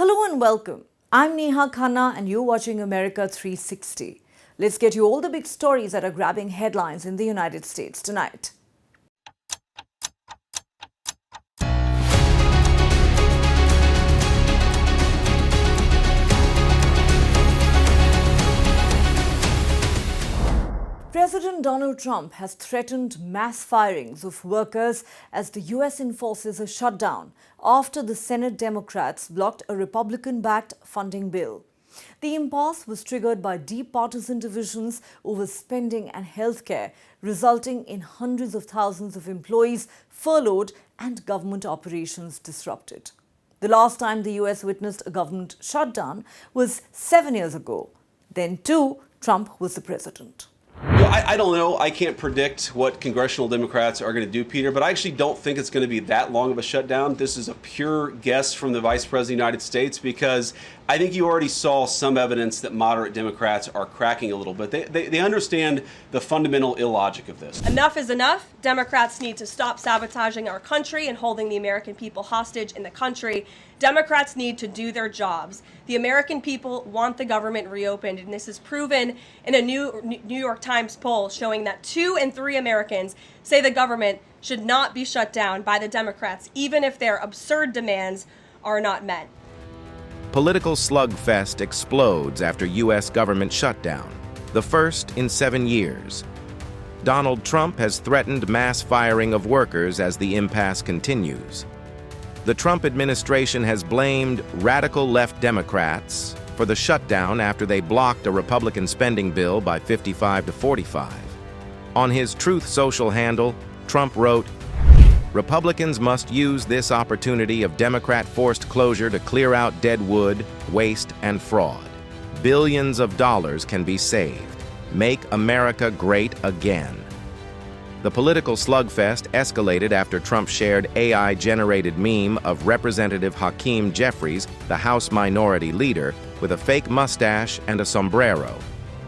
Hello and welcome. I'm Neha Khanna and you're watching America 360. Let's get you all the big stories that are grabbing headlines in the United States tonight. President Donald Trump has threatened mass firings of workers as the U.S. enforces a shutdown after the Senate Democrats blocked a Republican-backed funding bill. The impasse was triggered by deep partisan divisions over spending and health care, resulting in hundreds of thousands of employees furloughed and government operations disrupted. The last time the U.S. witnessed a government shutdown was 7 years ago. Then, too, Trump was the president. Well, I don't know. I can't predict what congressional Democrats are going to do, Peter, but I actually don't think it's going to be that long of a shutdown. This is a pure guess from the Vice President of the United States because I think you already saw some evidence that moderate Democrats are cracking a little bit. They understand the fundamental illogic of this. Enough is enough. Democrats need to stop sabotaging our country and holding the American people hostage in the country. Democrats need to do their jobs. The American people want the government reopened, and this is proven in a new New York Times poll showing that 2 in 3 Americans say the government should not be shut down by the Democrats, even if their absurd demands are not met. Political slugfest explodes after U.S. government shutdown, the first in 7 years. Donald Trump has threatened mass firing of workers as the impasse continues. The Trump administration has blamed radical left Democrats for the shutdown after they blocked a Republican spending bill by 55 to 45. On his Truth Social handle, Trump wrote, "Republicans must use this opportunity of Democrat-forced closure to clear out dead wood, waste, and fraud. Billions of dollars can be saved. Make America great again." The political slugfest escalated after Trump shared AI-generated meme of Representative Hakeem Jeffries, the House Minority Leader, with a fake mustache and a sombrero.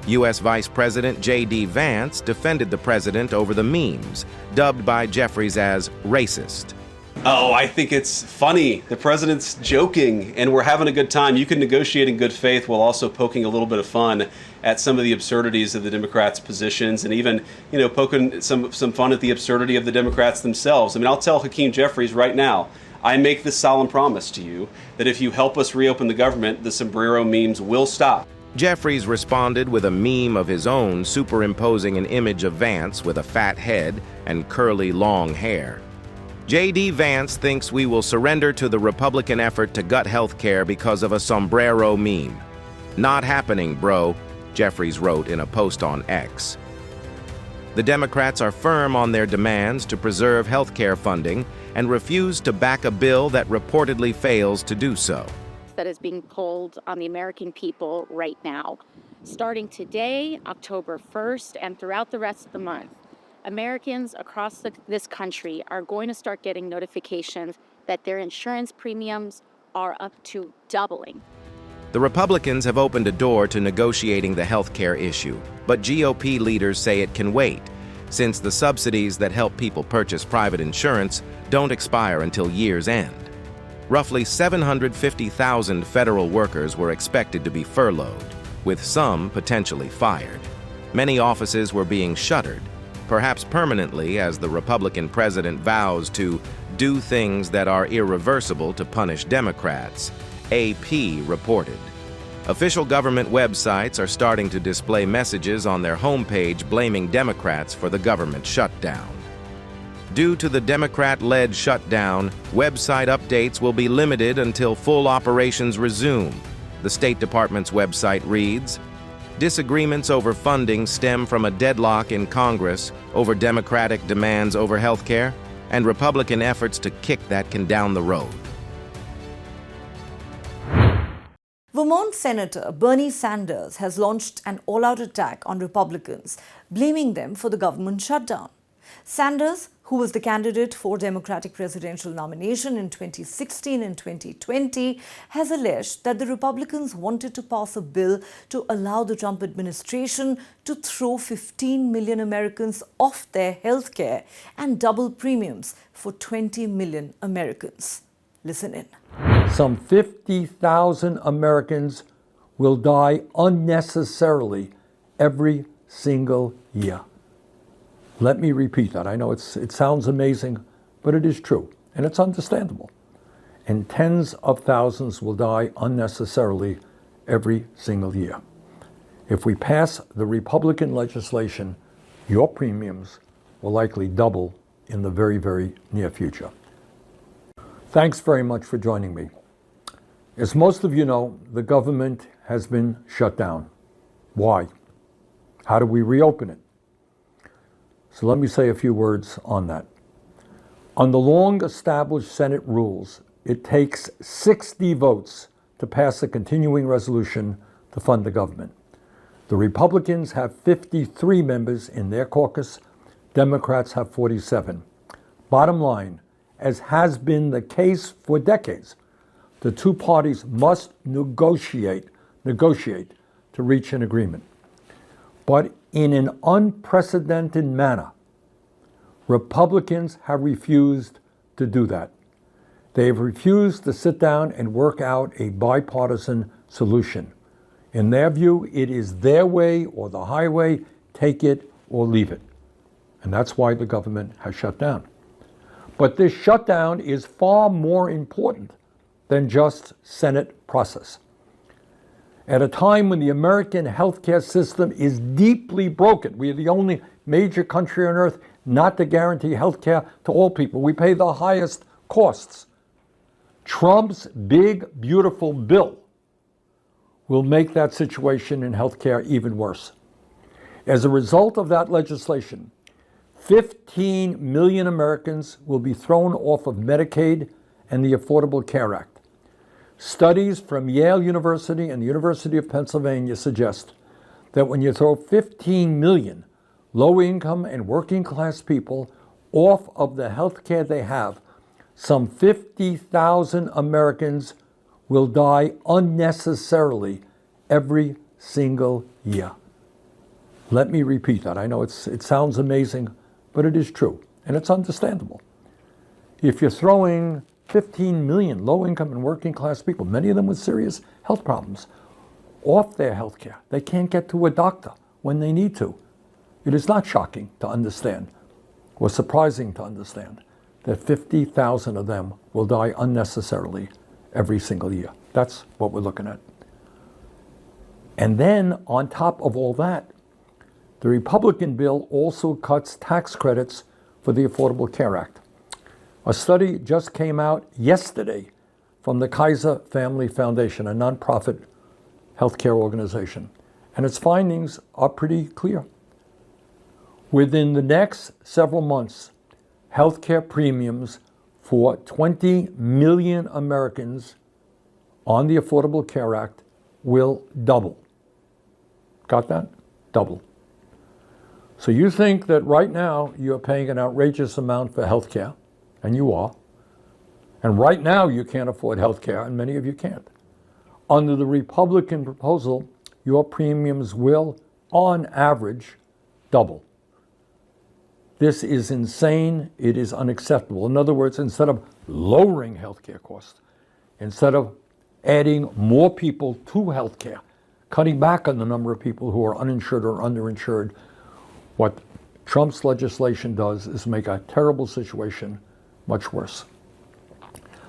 U.S. Vice President JD Vance defended the president over the memes, dubbed by Jeffries as racist. Oh, I think it's funny. The president's joking, and we're having a good time. You can negotiate in good faith while also poking a little bit of fun at some of the absurdities of the Democrats' positions, and even, poking some fun at the absurdity of the Democrats themselves. I mean, I'll tell Hakeem Jeffries right now, I make this solemn promise to you that if you help us reopen the government, the sombrero memes will stop. Jeffries responded with a meme of his own superimposing an image of Vance with a fat head and curly long hair. JD Vance thinks we will surrender to the Republican effort to gut health care because of a sombrero meme. Not happening, bro, Jeffries wrote in a post on X. The Democrats are firm on their demands to preserve health care funding and refuse to back a bill that reportedly fails to do so. That is being pulled on the American people right now. Starting today, October 1st, and throughout the rest of the month, Americans across this country are going to start getting notifications that their insurance premiums are up to doubling. The Republicans have opened a door to negotiating the health care issue, but GOP leaders say it can wait, since the subsidies that help people purchase private insurance don't expire until year's end. Roughly 750,000 federal workers were expected to be furloughed, with some potentially fired. Many offices were being shuttered, perhaps permanently, as the Republican president vows to do things that are irreversible to punish Democrats, AP reported. Official government websites are starting to display messages on their homepage blaming Democrats for the government shutdown. Due to the Democrat-led shutdown, website updates will be limited until full operations resume. The State Department's website reads, "Disagreements over funding stem from a deadlock in Congress over Democratic demands over health care and Republican efforts to kick that can down the road." Vermont Senator Bernie Sanders has launched an all-out attack on Republicans, blaming them for the government shutdown. Sanders, who was the candidate for Democratic presidential nomination in 2016 and 2020, has alleged that the Republicans wanted to pass a bill to allow the Trump administration to throw 15 million Americans off their health care and double premiums for 20 million Americans. Listen in. some 50,000 Americans will die unnecessarily every single year. Let me repeat that. I know it sounds amazing, but it is true, and it's understandable. And tens of thousands will die unnecessarily every single year. If we pass the Republican legislation, your premiums will likely double in the very, very near future. Thanks very much for joining me. As most of you know, the government has been shut down. Why? How do we reopen it? So let me say a few words on that. On the long-established Senate rules, it takes 60 votes to pass a continuing resolution to fund the government. The Republicans have 53 members in their caucus. Democrats have 47. Bottom line, as has been the case for decades, the two parties must negotiate to reach an agreement. But in an unprecedented manner, Republicans have refused to do that. They have refused to sit down and work out a bipartisan solution. In their view, it is their way or the highway, take it or leave it. And that's why the government has shut down. But this shutdown is far more important than just Senate process. At a time when the American healthcare system is deeply broken, we are the only major country on earth not to guarantee healthcare to all people. We pay the highest costs. Trump's big, beautiful bill will make that situation in healthcare even worse. As a result of that legislation, 15 million Americans will be thrown off of Medicaid and the Affordable Care Act. Studies from Yale University and the University of Pennsylvania suggest that when you throw 15 million low-income and working-class people off of the health care they have, some 50,000 Americans will die unnecessarily every single year. Let me repeat that. I know it sounds amazing, but it is true, and it's understandable. If you're throwing 15 million low-income and working-class people, many of them with serious health problems, off their health care, they can't get to a doctor when they need to. It is not shocking to understand, or surprising to understand, that 50,000 of them will die unnecessarily every single year. That's what we're looking at. And then, on top of all that, the Republican bill also cuts tax credits for the Affordable Care Act. A study just came out yesterday from the Kaiser Family Foundation, a nonprofit healthcare organization, and its findings are pretty clear. Within the next several months, healthcare premiums for 20 million Americans on the Affordable Care Act will double. Got that? Double. So you think that right now you're paying an outrageous amount for health care, and you are. And right now you can't afford health care, and many of you can't. Under the Republican proposal, your premiums will, on average, double. This is insane. It is unacceptable. In other words, instead of lowering health care costs, instead of adding more people to health care, cutting back on the number of people who are uninsured or underinsured, what Trump's legislation does is make a terrible situation much worse.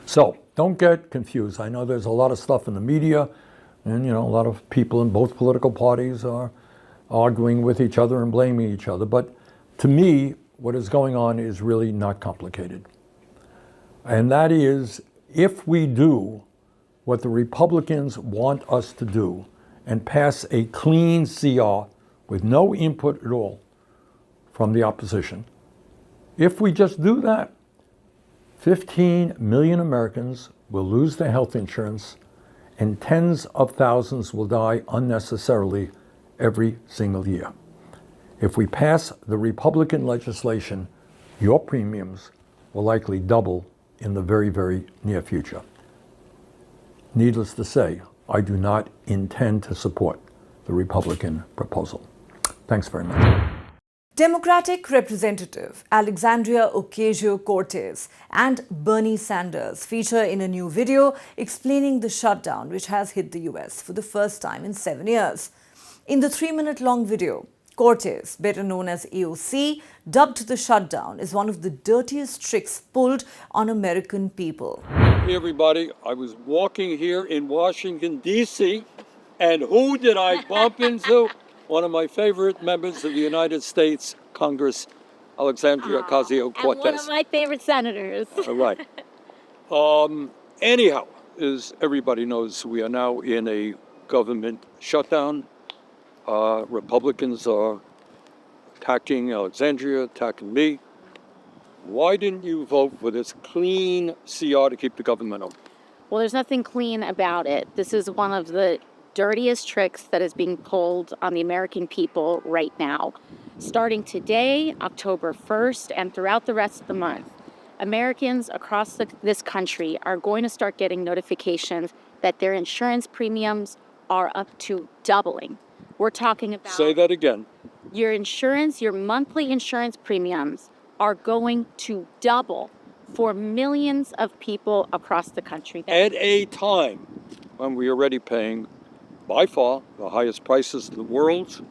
So don't get confused. I know there's a lot of stuff in the media, and a lot of people in both political parties are arguing with each other and blaming each other. But to me, what is going on is really not complicated. And that is, if we do what the Republicans want us to do and pass a clean CR with no input at all from the opposition, if we just do that, 15 million Americans will lose their health insurance and tens of thousands will die unnecessarily every single year. If we pass the Republican legislation, your premiums will likely double in the very, very near future. Needless to say, I do not intend to support the Republican proposal. Thanks very much. Democratic Representative Alexandria Ocasio-Cortez and Bernie Sanders feature in a new video explaining the shutdown which has hit the US for the first time in 7 years. In the 3-minute-long video, Cortez, better known as AOC, dubbed the shutdown as one of the dirtiest tricks pulled on American people. Hey everybody, I was walking here in Washington, D.C., and who did I bump into? One of my favorite members of the United States Congress, Alexandria Ocasio-Cortez. And one of my favorite senators. All right. Anyhow, as everybody knows, we are now in a government shutdown. Republicans are attacking Alexandria, attacking me. Why didn't you vote for this clean CR to keep the government open? Well, there's nothing clean about it. This is one of the dirtiest tricks that is being pulled on the American people right now. Starting today, October 1st, and throughout the rest of the month, Americans across this country are going to start getting notifications that their insurance premiums are up to doubling. We're talking about... Say that again. Your monthly insurance premiums are going to double for millions of people across the country. At a time when we are already paying, by far, the highest prices in the world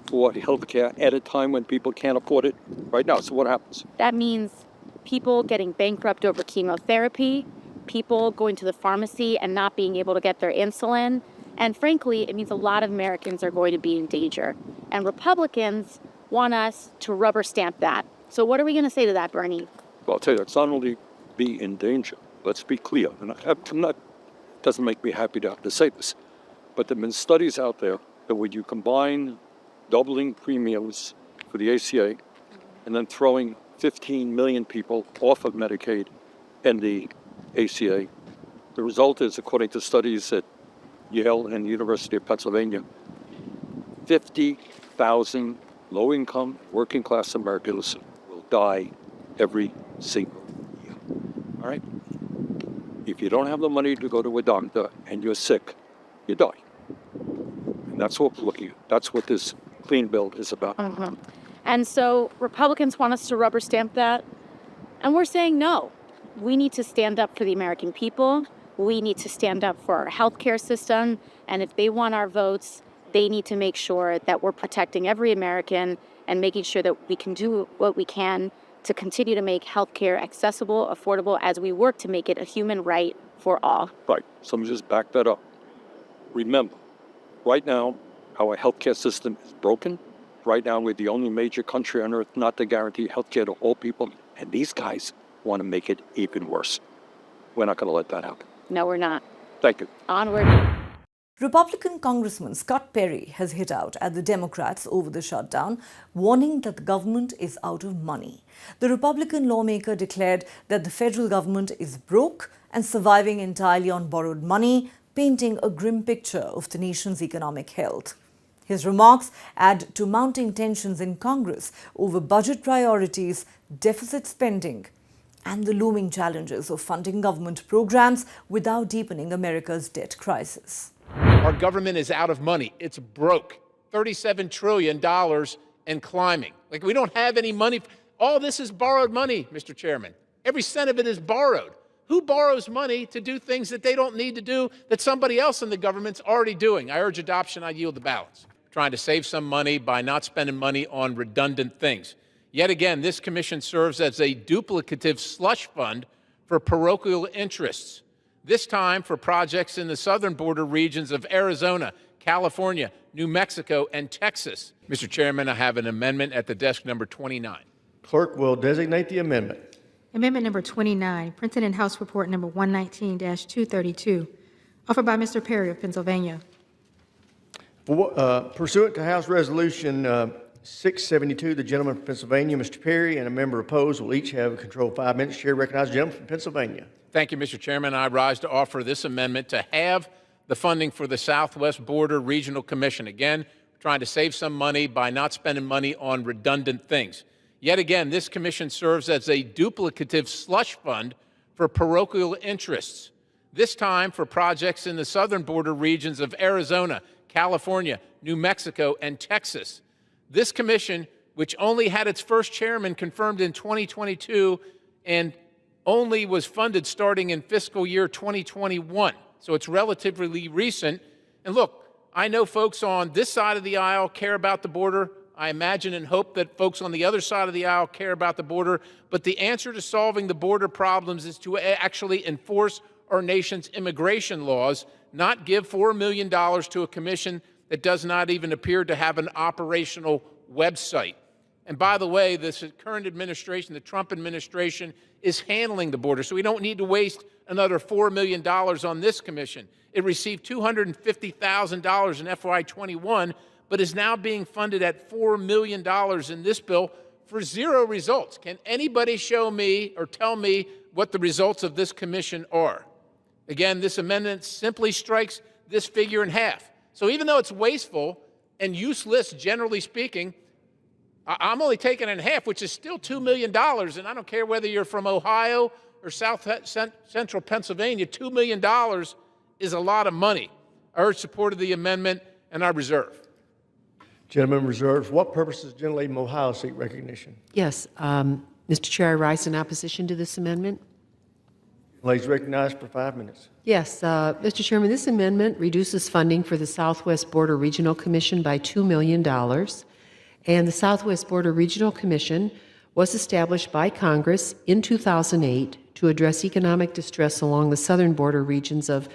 for healthcare at a time when people can't afford it right now. So what happens? That means people getting bankrupt over chemotherapy, people going to the pharmacy and not being able to get their insulin. And frankly, it means a lot of Americans are going to be in danger. And Republicans want us to rubber stamp that. So what are we going to say to that, Bernie? Well, I'll tell you, it's not only be in danger. Let's be clear. And it doesn't make me happy to have to say this. But there have been studies out there that when you combine doubling premiums for the ACA and then throwing 15 million people off of Medicaid and the ACA, the result is, according to studies at Yale and the University of Pennsylvania, 50,000 low-income, working-class Americans will die every single year. All right? If you don't have the money to go to a doctor and you're sick, you die. And that's what we're looking at. That's what this clean bill is about. And so Republicans want us to rubber stamp that. And we're saying no. We need to stand up for the American people. We need to stand up for our healthcare system. And if they want our votes, they need to make sure that we're protecting every American and making sure that we can do what we can to continue to make healthcare accessible, affordable, as we work to make it a human right for all. Right. So let me just back that up. Remember, right now, our healthcare system is broken. Right now, we're the only major country on earth not to guarantee healthcare to all people. And these guys want to make it even worse. We're not going to let that happen. No, we're not. Thank you. Onward. Republican Congressman Scott Perry has hit out at the Democrats over the shutdown, warning that the government is out of money. The Republican lawmaker declared that the federal government is broke and surviving entirely on borrowed money, painting a grim picture of the nation's economic health. His remarks add to mounting tensions in Congress over budget priorities, deficit spending, and the looming challenges of funding government programs without deepening America's debt crisis. Our government is out of money. It's broke. $37 trillion and climbing. Like, we don't have any money. All this is borrowed money, Mr. Chairman. Every cent of it is borrowed. Who borrows money to do things that they don't need to do that somebody else in the government's already doing? I urge adoption. I yield the balance. Trying to save some money by not spending money on redundant things. Yet again, this commission serves as a duplicative slush fund for parochial interests. This time for projects in the southern border regions of Arizona, California, New Mexico, and Texas. Mr. Chairman, I have an amendment at the desk number 29. Clerk will designate the amendment. Amendment number 29, printed in House Report number 119-232, offered by Mr. Perry of Pennsylvania. Pursuant to House Resolution 672, the gentleman from Pennsylvania, Mr. Perry, and a member opposed will each have a control 5 minutes. Chair recognizes the gentleman from Pennsylvania. Thank you, Mr. Chairman. I rise to offer this amendment to halve the funding for the Southwest Border Regional Commission. Again, trying to save some money by not spending money on redundant things. Yet again, this commission serves as a duplicative slush fund for parochial interests. This time for projects in the southern border regions of Arizona, California, New Mexico, and Texas. This commission, which only had its first chairman confirmed in 2022 and only was funded starting in fiscal year 2021. So it's relatively recent. And look, I know folks on this side of the aisle care about the border. I imagine and hope that folks on the other side of the aisle care about the border. But the answer to solving the border problems is to actually enforce our nation's immigration laws, not give $4 million to a commission that does not even appear to have an operational website. And by the way, this current administration, the Trump administration, is handling the border. So we don't need to waste another $4 million on this commission. It received $250,000 in FY21, but is now being funded at $4 million in this bill for zero results. Can anybody show me or tell me what the results of this commission are? Again, this amendment simply strikes this figure in half. So even though it's wasteful and useless, generally speaking, I'm only taking it in half, which is still $2 million. And I don't care whether you're from Ohio or central Pennsylvania, $2 million is a lot of money. I urge support of the amendment, and I reserve. Gentleman reserves. What purpose does Gentlelady from Ohio seek recognition? Yes. Mr. Chair, I rise in opposition to this amendment. Ladies recognized for 5 minutes. Yes, Mr. Chairman, this amendment reduces funding for the Southwest Border Regional Commission by $2 million. And the Southwest Border Regional Commission was established by Congress in 2008 to address economic distress along the southern border regions of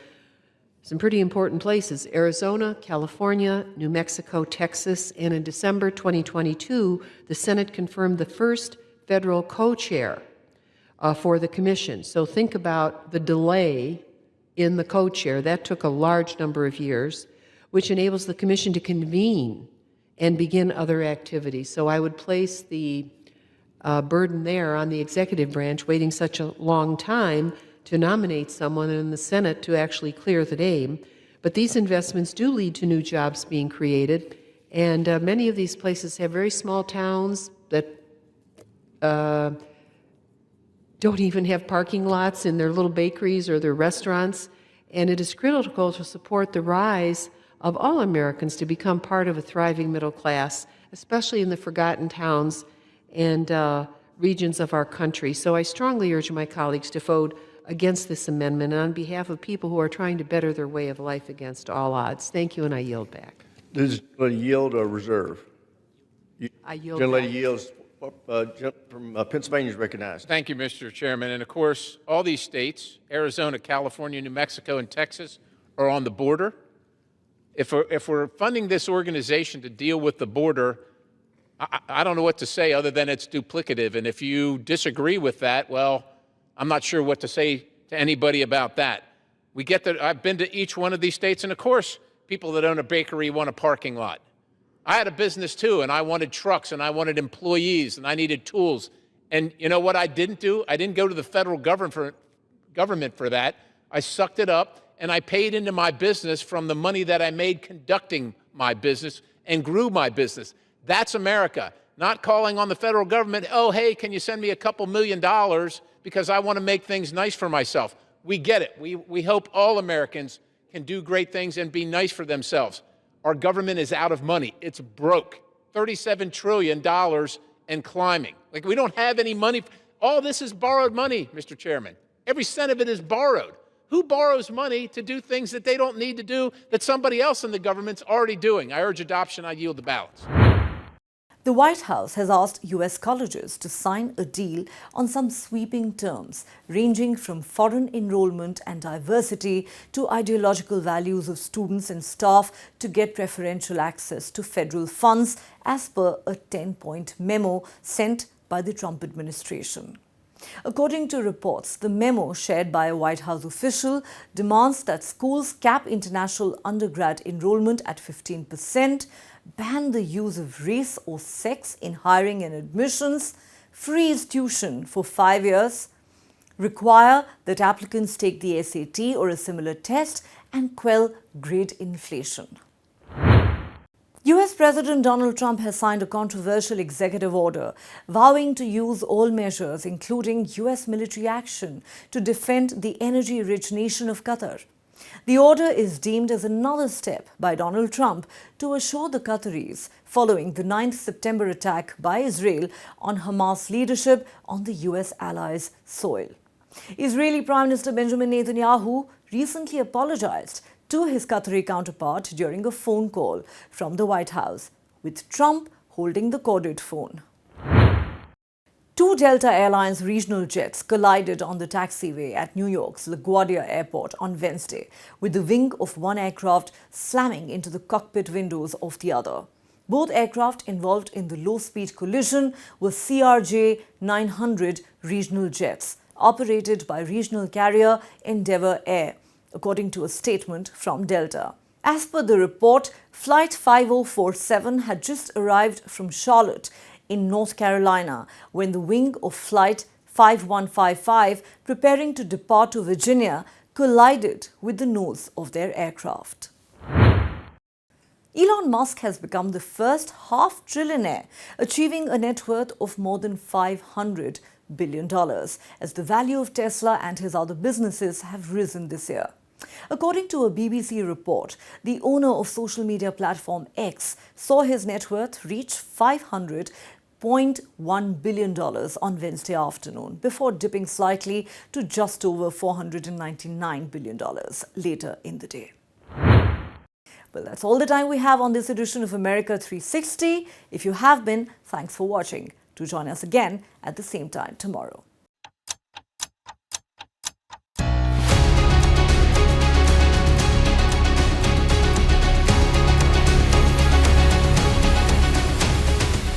some pretty important places: Arizona, California, New Mexico, Texas, and in December 2022, the Senate confirmed the first federal co-chair for the commission. So think about the delay in the co-chair. That took a large number of years, which enables the commission to convene and begin other activities. So I would place the burden there on the executive branch, waiting such a long time to nominate someone in the Senate to actually clear the name. But these investments do lead to new jobs being created, and many of these places have very small towns that don't even have parking lots in their little bakeries or their restaurants, and it is critical to support the rise of all Americans to become part of a thriving middle class, especially in the forgotten towns and regions of our country. So I strongly urge my colleagues to vote against this amendment on behalf of people who are trying to better their way of life against all odds. Thank you, and I yield back. Does the yield or reserve? I yield Gentlelady back. yields. From Pennsylvania is recognized. Thank you, Mr. Chairman. And of course, all these states, Arizona, California, New Mexico, and Texas, are on the border. If we're funding this organization to deal with the border, I don't know what to say other than it's duplicative. And if you disagree with that, well, I'm not sure what to say to anybody about that. We get that. I've been to each one of these states, and of course, people that own a bakery want a parking lot. I had a business too, and I wanted trucks, and I wanted employees, and I needed tools. And you know what I didn't do? I didn't go to the federal government for that. I sucked it up, and I paid into my business from the money that I made conducting my business and grew my business. That's America. Not calling on the federal government, oh, hey, can you send me a couple $1 million because I want to make things nice for myself. We get it. We hope all Americans can do great things and be nice for themselves. Our government is out of money. It's broke. $37 trillion and climbing. Like, we don't have any money. All this is borrowed money, Mr. Chairman. Every cent of it is borrowed. Who borrows money to do things that they don't need to do that somebody else in the government's already doing? I urge adoption. I yield the balance. The White House has asked U.S. colleges to sign a deal on some sweeping terms, ranging from foreign enrollment and diversity to ideological values of students and staff to get preferential access to federal funds, as per a 10-point memo sent by the Trump administration. According to reports, the memo shared by a White House official demands that schools cap international undergrad enrollment at 15%, ban the use of race or sex in hiring and admissions, freeze tuition for 5 years, require that applicants take the SAT or a similar test, and quell grade inflation. US President Donald Trump has signed a controversial executive order vowing to use all measures, including US military action, to defend the energy-rich nation of Qatar. The order is deemed as another step by Donald Trump to assure the Qataris following the 9th September attack by Israel on Hamas leadership on the US allies' soil. Israeli Prime Minister Benjamin Netanyahu recently apologized to his Qatari counterpart during a phone call from the White House, with Trump holding the corded phone. Two Delta Airlines regional jets collided on the taxiway at New York's LaGuardia Airport on Wednesday, with the wing of one aircraft slamming into the cockpit windows of the other. Both aircraft involved in the low-speed collision were CRJ-900 regional jets, operated by regional carrier Endeavour Air, according to a statement from Delta. As per the report, Flight 5047 had just arrived from Charlotte in North Carolina when the wing of Flight 5155, preparing to depart to Virginia, collided with the nose of their aircraft. Elon Musk has become the first half-trillionaire, achieving a net worth of more than $500 billion, as the value of Tesla and his other businesses have risen this year. According to a BBC report, the owner of social media platform X saw his net worth reach $500.1 billion on Wednesday afternoon, before dipping slightly to just over $499 billion later in the day. Well, that's all the time we have on this edition of America 360. If you have been, thanks for watching. Do join us again at the same time tomorrow.